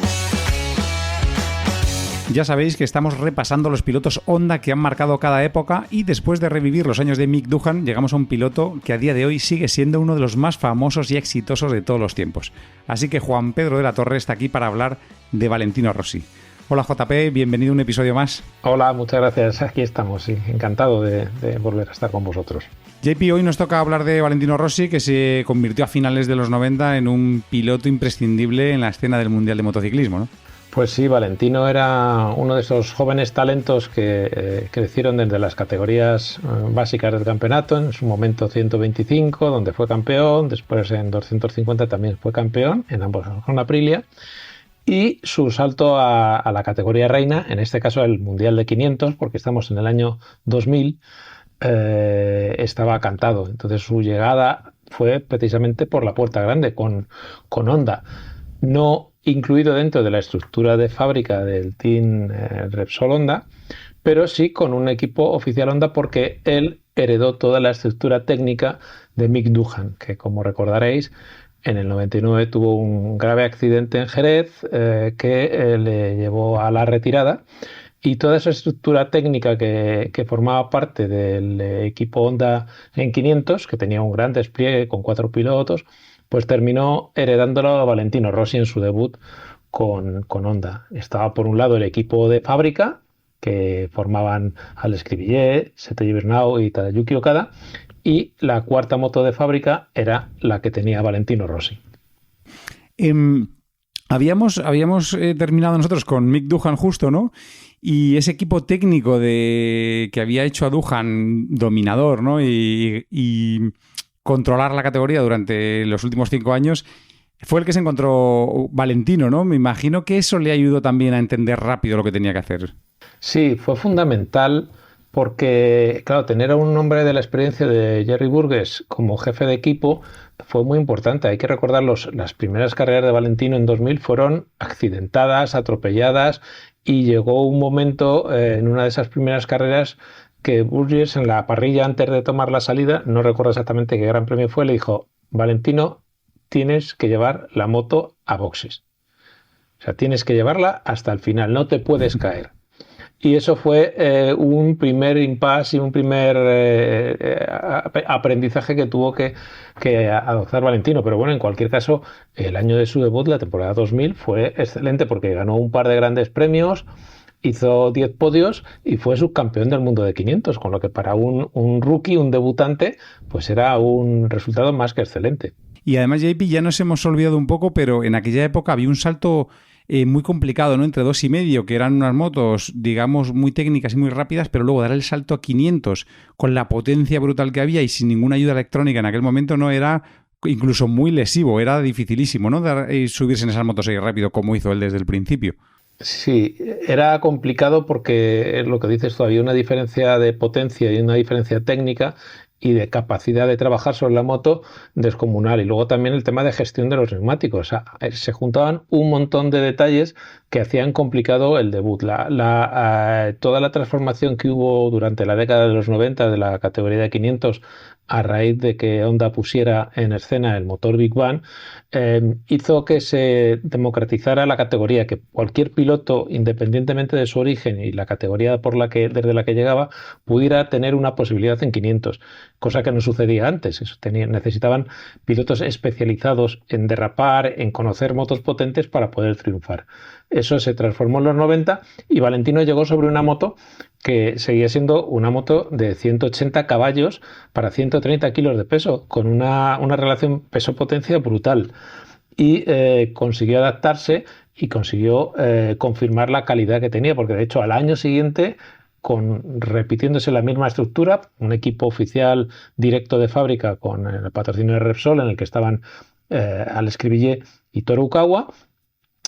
Ya sabéis que estamos repasando los pilotos Honda que han marcado cada época y después de revivir los años de Mick Doohan llegamos a un piloto que a día de hoy sigue siendo uno de los más famosos y exitosos de todos los tiempos. Así que Juan Pedro de la Torre está aquí para hablar de Valentino Rossi. Hola JP, bienvenido a un episodio más. Hola, muchas gracias. Aquí estamos, sí. Encantado de volver a estar con vosotros. JP, hoy nos toca hablar de Valentino Rossi, que se convirtió a finales de los 90 en un piloto imprescindible en la escena del Mundial de Motociclismo, ¿no? Pues sí, Valentino era uno de esos jóvenes talentos que crecieron desde las categorías básicas del campeonato, en su momento 125, donde fue campeón, después en 250 también fue campeón, en ambos con Aprilia, y su salto a la categoría reina, en este caso el Mundial de 500, porque estamos en el año 2000, estaba cantado. Entonces su llegada fue precisamente por la puerta grande, con Honda. No incluido dentro de la estructura de fábrica del Team Repsol Honda, pero sí con un equipo oficial Honda porque él heredó toda la estructura técnica de Mick Doohan, que como recordaréis, en el 99 tuvo un grave accidente en Jerez que le llevó a la retirada y toda esa estructura técnica que formaba parte del equipo Honda en 500, que tenía un gran despliegue con 4 pilotos, pues terminó heredándolo a Valentino Rossi en su debut con Honda. Estaba por un lado el equipo de fábrica, que formaban Alex Cribillé, Setegi Bernau y Tadayuki Okada, y la cuarta moto de fábrica era la que tenía Valentino Rossi. Habíamos terminado nosotros con Mick Doohan justo, ¿no? Y ese equipo técnico que había hecho a Doohan dominador, ¿no? Y controlar la categoría durante los últimos 5 años, fue el que se encontró Valentino, ¿no? Me imagino que eso le ayudó también a entender rápido lo que tenía que hacer. Sí, fue fundamental porque, claro, tener a un hombre de la experiencia de Jerry Burgess como jefe de equipo fue muy importante. Hay que recordar las primeras carreras de Valentino en 2000 fueron accidentadas, atropelladas, y llegó un momento en una de esas primeras carreras que Burgess, en la parrilla antes de tomar la salida, no recuerdo exactamente qué gran premio fue, le dijo: Valentino, tienes que llevar la moto a boxes. O sea, tienes que llevarla hasta el final, no te puedes caer. Y eso fue un primer impasse y un primer aprendizaje que tuvo que adoptar Valentino. Pero bueno, en cualquier caso, el año de su debut, la temporada 2000, fue excelente porque ganó un par de grandes premios, hizo 10 podios y fue subcampeón del mundo de 500, con lo que para un rookie, un debutante, pues era un resultado más que excelente. Y además, JP, ya nos hemos olvidado un poco, pero en aquella época había un salto muy complicado, ¿no? Entre 2,5, que eran unas motos, digamos, muy técnicas y muy rápidas, pero luego dar el salto a 500 con la potencia brutal que había y sin ninguna ayuda electrónica en aquel momento, no era incluso muy lesivo, era dificilísimo, ¿no? Subirse en esas motos ahí rápido como hizo él desde el principio. Sí, era complicado porque es lo que dices tú, había una diferencia de potencia y una diferencia técnica y de capacidad de trabajar sobre la moto descomunal. Y luego también el tema de gestión de los neumáticos. O sea, se juntaban un montón de detalles que hacían complicado el debut. Toda la transformación que hubo durante la década de los 90 de la categoría de 500 a raíz de que Honda pusiera en escena el motor Big Bang, hizo que se democratizara la categoría, que cualquier piloto, independientemente de su origen y la categoría desde la que llegaba, pudiera tener una posibilidad en 500, cosa que no sucedía antes. Necesitaban pilotos especializados en derrapar, en conocer motos potentes para poder triunfar. Eso se transformó en los 90 y Valentino llegó sobre una moto que seguía siendo una moto de 180 caballos para 130 kilos de peso, con una relación peso-potencia brutal. Y consiguió adaptarse y consiguió confirmar la calidad que tenía, porque de hecho al año siguiente, repitiéndose la misma estructura, un equipo oficial directo de fábrica con el patrocinio de Repsol, en el que estaban Alex Cribillé y Torukawa,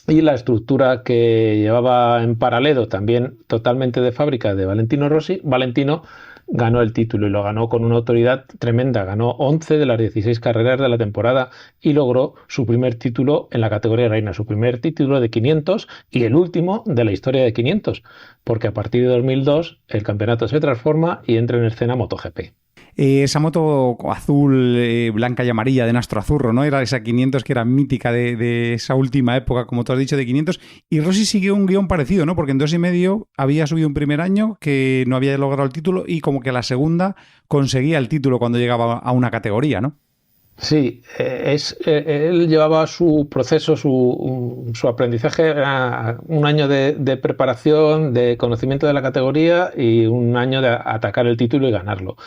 y la estructura que llevaba en paralelo, también totalmente de fábrica, de Valentino Rossi, Valentino ganó el título y lo ganó con una autoridad tremenda. Ganó 11 de las 16 carreras de la temporada y logró su primer título en la categoría reina, su primer título de 500 y el último de la historia de 500, porque a partir de 2002 el campeonato se transforma y entra en escena MotoGP. Esa moto azul, blanca y amarilla de Nastro Azzurro, ¿no? Era esa 500 que era mítica de esa última época, como tú has dicho, de 500. Y Rossi siguió un guión parecido, ¿no? Porque en 2,5 había subido un primer año que no había logrado el título y como que la segunda conseguía el título cuando llegaba a una categoría, ¿no? Sí, él llevaba su proceso, su aprendizaje, era un año de preparación, de conocimiento de la categoría y un año de atacar el título y ganarlo.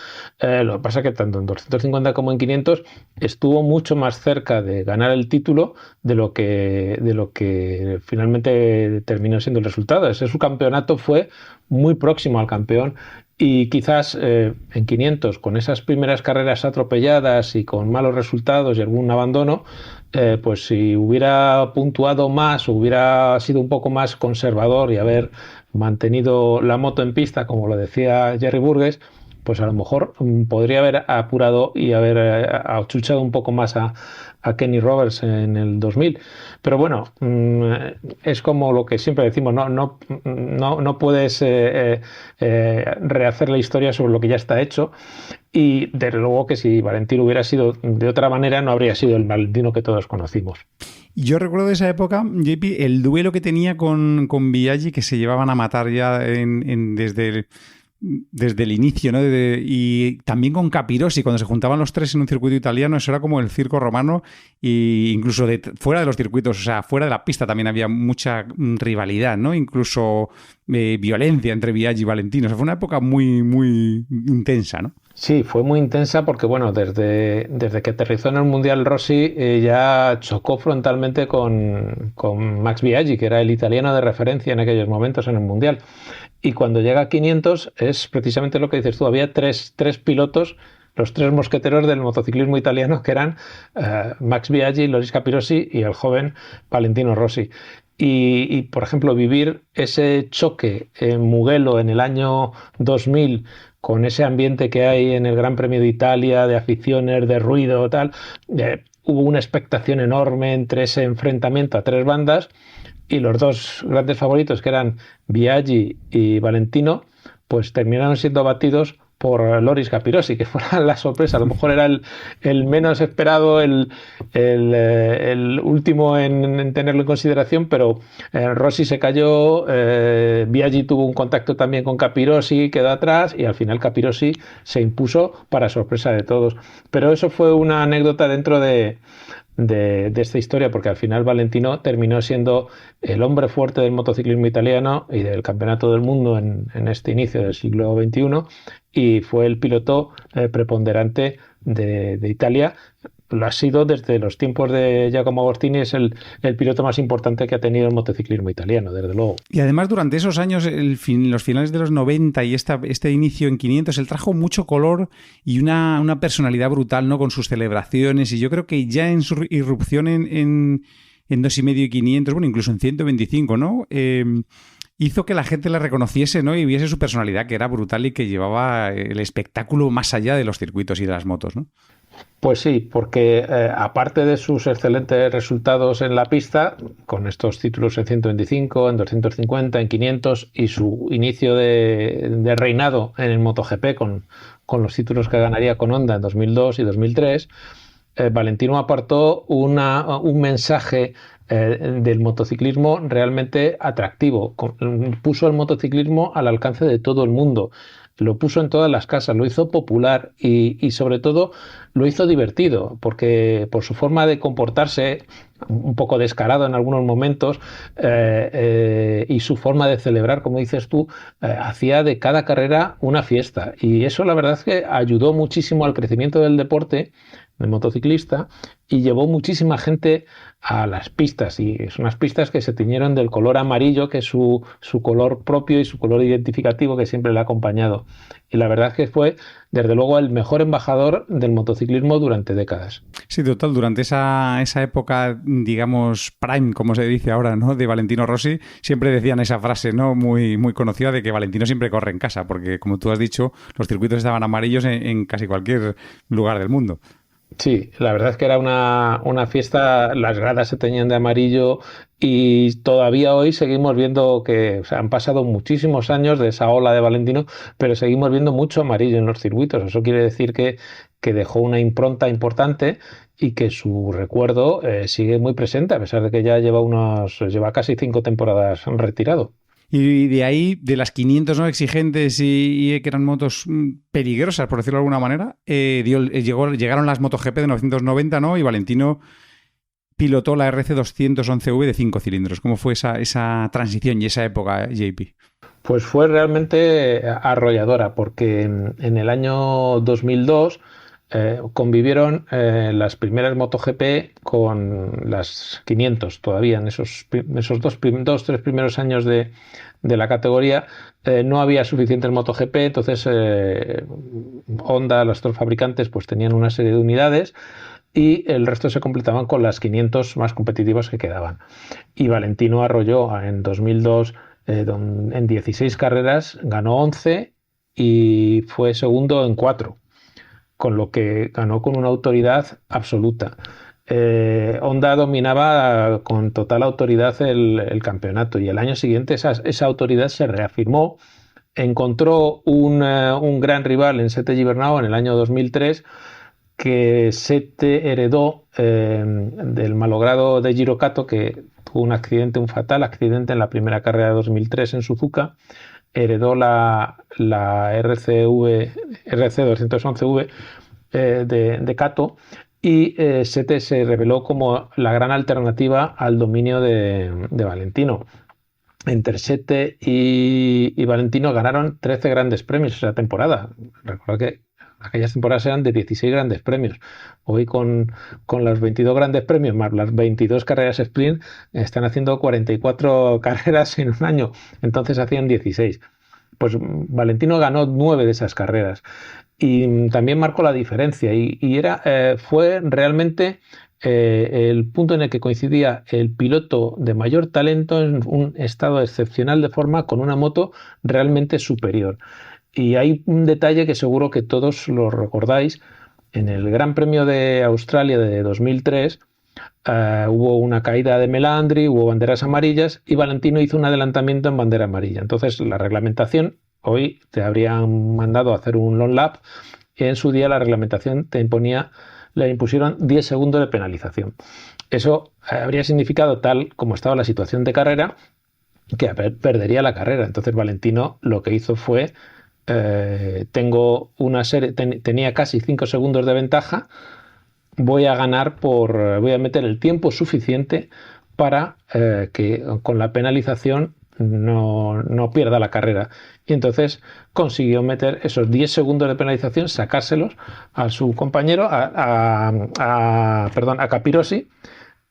Lo que pasa es que tanto en 250 como en 500 estuvo mucho más cerca de ganar el título de lo que finalmente terminó siendo el resultado. Ese subcampeonato fue muy próximo al campeón. Y quizás en 500, con esas primeras carreras atropelladas y con malos resultados y algún abandono, pues si hubiera puntuado más, hubiera sido un poco más conservador y haber mantenido la moto en pista, como lo decía Jerry Burgess, pues a lo mejor podría haber apurado y haber achuchado un poco más a Kenny Roberts en el 2000. Pero bueno, es como lo que siempre decimos, no puedes rehacer la historia sobre lo que ya está hecho. Y desde luego que si Valentino hubiera sido de otra manera, no habría sido el Valentino que todos conocimos. Yo recuerdo de esa época, JP, el duelo que tenía con Biaggi, que se llevaban a matar ya desde el inicio, ¿no? Y también con Capirossi, cuando se juntaban los tres en un circuito italiano, eso era como el circo romano, e incluso fuera de los circuitos, o sea, fuera de la pista también había mucha rivalidad, ¿no? Incluso violencia entre Biaggi y Valentino. O sea, fue una época muy, muy intensa, ¿no? Sí, fue muy intensa porque, bueno, desde que aterrizó en el Mundial Rossi ya chocó frontalmente con Max Biaggi, que era el italiano de referencia en aquellos momentos en el Mundial. Y cuando llega a 500 es precisamente lo que dices tú, había tres pilotos, los tres mosqueteros del motociclismo italiano, que eran Max Biaggi, Loris Capirossi y el joven Valentino Rossi. Y, por ejemplo, vivir ese choque en Mugello en el año 2000 con ese ambiente que hay en el Gran Premio de Italia, de aficiones, de ruido, tal, hubo una expectación enorme entre ese enfrentamiento a tres bandas. Y los dos grandes favoritos, que eran Biaggi y Valentino, pues terminaron siendo batidos por Loris Capirossi, que fue la sorpresa. A lo mejor era el menos esperado, el último en tenerlo en consideración, pero Rossi se cayó, Biaggi tuvo un contacto también con Capirossi, quedó atrás y al final Capirossi se impuso para sorpresa de todos. Pero eso fue una anécdota dentro de esta historia, porque al final Valentino terminó siendo el hombre fuerte del motociclismo italiano y del campeonato del mundo en este inicio del siglo XXI, y fue el piloto preponderante de Italia. Lo ha sido desde los tiempos de Giacomo Agostini, es el piloto más importante que ha tenido el motociclismo italiano, desde luego. Y además durante esos años, los finales de los 90 y este inicio en 500, él trajo mucho color y una personalidad brutal, ¿no? Con sus celebraciones, y yo creo que ya en su irrupción en 2,5 y 500, bueno, incluso en 125, ¿no? Hizo que la gente le reconociese, ¿no? Y viese su personalidad, que era brutal y que llevaba el espectáculo más allá de los circuitos y de las motos, ¿no? Pues sí, porque aparte de sus excelentes resultados en la pista, con estos títulos en 125, en 250, en 500 y su inicio de reinado en el MotoGP con con los títulos que ganaría con Honda en 2002 y 2003, Valentino aportó un mensaje del motociclismo realmente atractivo. Puso el motociclismo al alcance de todo el mundo. Lo puso en todas las casas, lo hizo popular y sobre todo lo hizo divertido, porque por su forma de comportarse, un poco descarado en algunos momentos, y su forma de celebrar, como dices tú, hacía de cada carrera una fiesta. Y eso la verdad es que ayudó muchísimo al crecimiento del deporte, del motociclista, y llevó muchísima gente a las pistas, y son unas pistas que se tiñeron del color amarillo, que es su color propio y su color identificativo que siempre le ha acompañado. Y la verdad es que fue, desde luego, el mejor embajador del motociclismo durante décadas. Sí, total, durante esa época, digamos, prime, como se dice ahora, ¿no?, de Valentino Rossi, siempre decían esa frase, ¿no?, muy, muy conocida, de que Valentino siempre corre en casa, porque, como tú has dicho, los circuitos estaban amarillos en casi cualquier lugar del mundo. Sí, la verdad es que era una fiesta, las gradas se teñían de amarillo y todavía hoy seguimos viendo que han pasado muchísimos años de esa ola de Valentino, pero seguimos viendo mucho amarillo en los circuitos. Eso quiere decir que dejó una impronta importante y que su recuerdo sigue muy presente, a pesar de que ya lleva casi 5 temporadas retirado. Y de ahí, de las 500 no exigentes y que eran motos peligrosas, por decirlo de alguna manera, llegaron las MotoGP de 1990, ¿no? Y Valentino pilotó la RC211V de 5 cilindros. ¿Cómo fue esa transición y esa época, JP? Pues fue realmente arrolladora, porque en el año 2002 convivieron las primeras MotoGP con las 500 todavía en esos 2-3 primeros años de la categoría. No había suficientes MotoGP, entonces Honda, los otros fabricantes, pues tenían una serie de unidades y el resto se completaban con las 500 más competitivas que quedaban. Y Valentino arrolló en 2002 en 16 carreras, ganó 11 y fue segundo en 4. Con lo que ganó con una autoridad absoluta. Honda dominaba con total autoridad el campeonato y el año siguiente esa autoridad se reafirmó. Encontró un gran rival en Sete Gibernau en el año 2003, que Sete heredó del malogrado de Jiro Kato, que tuvo un fatal accidente en la primera carrera de 2003 en Suzuka. Heredó la RC211V de Kato y Sete se reveló como la gran alternativa al dominio de Valentino. Entre Sete y Valentino ganaron 13 grandes premios esa temporada. Recuerda que aquellas temporadas eran de 16 grandes premios. Hoy con los 22 grandes premios más las 22 carreras sprint están haciendo 44 carreras en un año. Entonces hacían 16. Pues Valentino ganó 9 de esas carreras y también marcó la diferencia y fue realmente el punto en el que coincidía el piloto de mayor talento en un estado excepcional de forma con una moto realmente superior. Y hay un detalle que seguro que todos lo recordáis. En el Gran Premio de Australia de 2003 hubo una caída de Melandri, hubo banderas amarillas y Valentino hizo un adelantamiento en bandera amarilla. Entonces la reglamentación, hoy te habrían mandado a hacer un long lap y en su día la reglamentación le impusieron 10 segundos de penalización. Eso habría significado, tal como estaba la situación de carrera, que perdería la carrera. Entonces Valentino lo que hizo fue tenía casi 5 segundos de ventaja, voy a meter el tiempo suficiente para que con la penalización no pierda la carrera. Y entonces consiguió meter esos 10 segundos de penalización, sacárselos a su compañero, a Capirossi,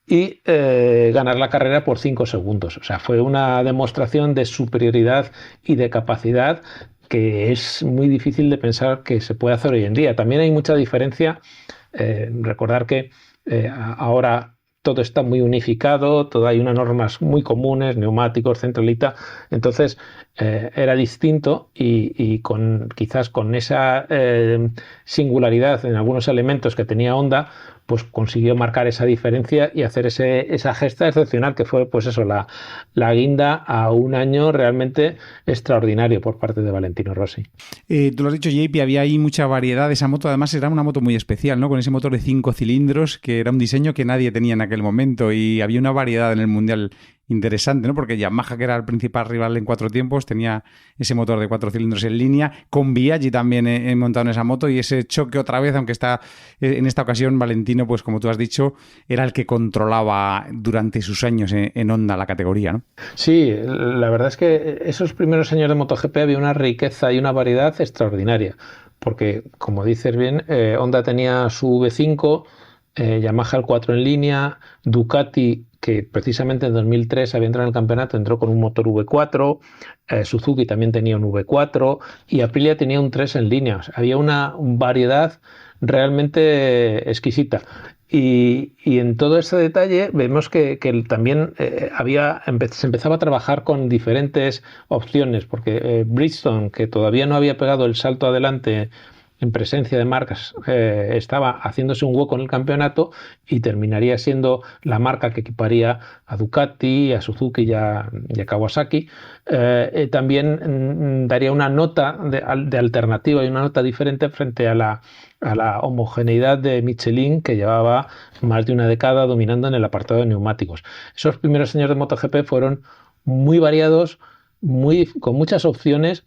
y ganar la carrera por 5 segundos. O sea, fue una demostración de superioridad y de capacidad que es muy difícil de pensar que se puede hacer hoy en día. También hay mucha diferencia. Recordar que ahora todo está muy unificado, hay unas normas muy comunes, neumáticos, centralita. Entonces era distinto y quizás con esa singularidad en algunos elementos que tenía Honda, pues consiguió marcar esa diferencia y hacer esa gesta excepcional que fue, pues eso, la guinda a un año realmente extraordinario por parte de Valentino Rossi. Tú lo has dicho, JP, había ahí mucha variedad de esa moto. Además, era una moto muy especial, ¿no? Con ese motor de 5 cilindros, que era un diseño que nadie tenía en aquel momento, y había una variedad en el Mundial interesante, ¿no? Porque Yamaha, que era el principal rival en 4 tiempos, tenía ese motor de 4 cilindros en línea, con Biaggi también montado en esa moto, y ese choque otra vez, aunque está en esta ocasión Valentino, pues como tú has dicho, era el que controlaba durante sus años en Honda la categoría, ¿no? Sí, la verdad es que esos primeros años de MotoGP había una riqueza y una variedad extraordinaria, porque como dices bien, Honda tenía su V5, Yamaha el 4 en línea, Ducati, que precisamente en 2003 había entrado en el campeonato, entró con un motor V4, Suzuki también tenía un V4 y Aprilia tenía un 3 en línea. O sea, había una variedad realmente exquisita. Y en todo ese detalle vemos que también se empezaba a trabajar con diferentes opciones, porque Bridgestone, que todavía no había pegado el salto adelante en presencia de marcas, estaba haciéndose un hueco en el campeonato y terminaría siendo la marca que equiparía a Ducati, a Suzuki y a Kawasaki. También daría una nota de alternativa y una nota diferente frente a la homogeneidad de Michelin, que llevaba más de una década dominando en el apartado de neumáticos. Esos primeros años de MotoGP fueron muy variados, con muchas opciones,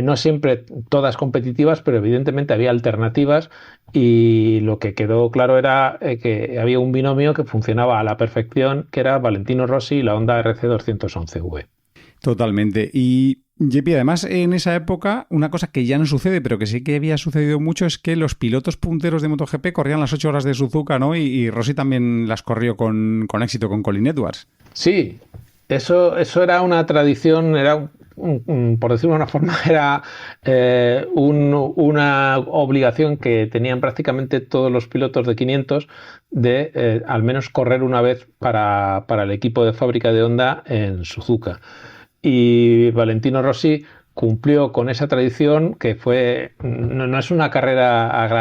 no siempre todas competitivas, pero evidentemente había alternativas, y lo que quedó claro era que había un binomio que funcionaba a la perfección, que era Valentino Rossi y la Honda RC211V. Totalmente. Y JP, además, en esa época, una cosa que ya no sucede, pero que sí que había sucedido mucho, es que los pilotos punteros de MotoGP corrían las 8 horas de Suzuka, ¿no? Y Rossi también las corrió con éxito con Colin Edwards. Sí, eso era una tradición, por decirlo de una forma, era una obligación que tenían prácticamente todos los pilotos de 500 de al menos correr una vez para el equipo de fábrica de Honda en Suzuka. Y Valentino Rossi cumplió con esa tradición, que no es una carrera agradable